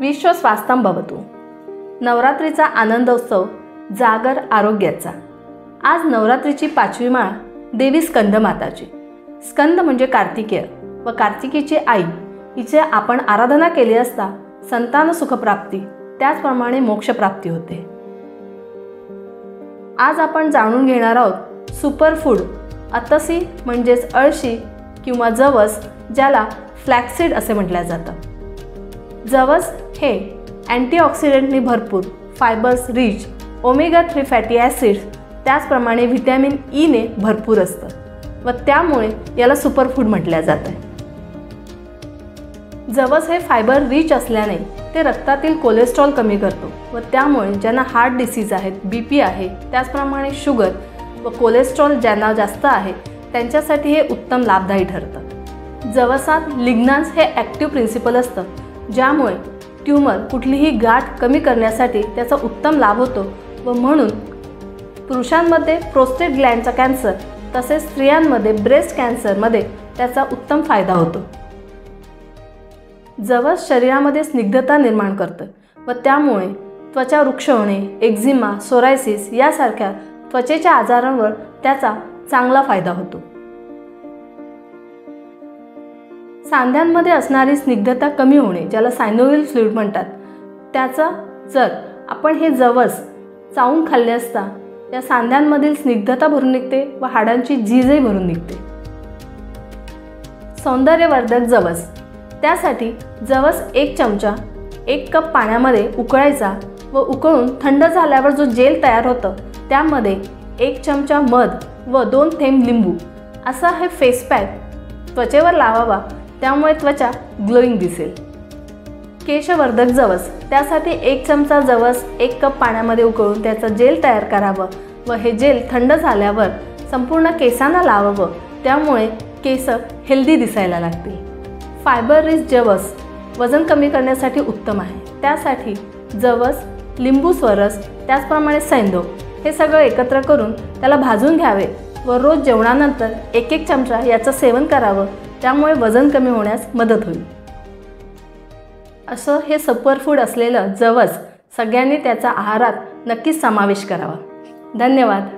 विश्व स्वास्थ्यं भवतु। नवरात्रीचा आनंदोत्सव, जागर आरोग्याचा। आज नवरात्रीची 5वी माळ देवी स्कंदमाताची। स्कंद म्हणजे कार्तिकेय व कार्तिकीची आई, हिचे आपण आराधना केली असता संतान सुखप्राप्ती त्याचप्रमाणे मोक्षप्राप्ती होते। आज आपण जाणून घेणार आहोत सुपरफूड अतसी म्हणजेच अळशी किंवा जवस, ज्याला फ्लॅक्सीड असे म्हटले जातं। जवस हे अँटीऑक्सिडंटनी भरपूर, fibres rich, omega 3 fatty acids त्याचप्रमाणे व्हिटॅमिन ई ने भरपूर असतं व त्यामुळे याला सुपरफूड म्हटले जातं। जवस हे फायबर रिच असल्याने ते रक्तातील कोलेस्ट्रॉल कमी करतो व त्यामुळे ज्यांना हार्ट डिसीज आहेत, बीपी आहे, त्याचप्रमाणे शुगर व कोलेस्ट्रॉल ज्यांना जास्त आहे त्यांच्यासाठी हे उत्तम लाभदायी ठरतं। जवसात लिग्नान्स हे ॲक्टिव्ह प्रिन्सिपल असतं, ज्यामुळे ट्यूमर कुठलीही गाठ कमी करण्यासाठी त्याचा उत्तम लाभ होतो व म्हणून पुरुषांमध्ये प्रोस्टेट ग्लँडचा कॅन्सर तसेच स्त्रियांमध्ये ब्रेस्ट कॅन्सरमध्ये त्याचा उत्तम फायदा होतो। जवस शरीरामध्ये स्निग्धता निर्माण करतं व त्यामुळे त्वचा रुक्ष होणे, एक्झिमा, सोरायसिस यासारख्या त्वचेच्या आजारांवर त्याचा चांगला फायदा होतो। सांध्यांमध्ये असणारी स्निग्धता कमी होणे, ज्याला सायनोव्हियल फ्लुइड म्हणतात, त्याचा जर आपण हे जवस चावून खाल्ले असता या सांध्यांमधील स्निग्धता भरून निघते व हाडांची झीजही भरून निघते। सौंदर्यवर्धक जवस, त्यासाठी जवस 1 चमचा 1 कप पाण्यामध्ये उकळायचा व उकळून थंड झाल्यावर जो जेल तयार होतं त्यामध्ये 1 चमचा मध व 2 थेंब लिंबू असा हे फेस पॅक त्वचेवर लावावा, त्यामुळे त्वचा ग्लोईंग दिसेल। केशवर्धक जवस, त्यासाठी 1 चमचा जवस 1 कप पाण्यामध्ये उकळून त्याचं जेल तयार करावं व हे जेल थंड झाल्यावर संपूर्ण केसांना लावावं, त्यामुळे केस हेल्दी दिसायला लागतील। फायबर रिच जवस वजन कमी करण्यासाठी उत्तम आहे। त्यासाठी जवस, लिंबू स्वरस, त्याचप्रमाणे सैंधव हे सगळं एकत्र करून त्याला भाजून घ्यावे व रोज जेवणानंतर 1-1 चमचा याचं सेवन करावं, त्यामुळे वजन कमी होण्यास मदत होईल। असं हे सुपरफूड असलेलं जवस सगळ्यांनी त्याचा आहारात नक्कीच समावेश करावा। धन्यवाद।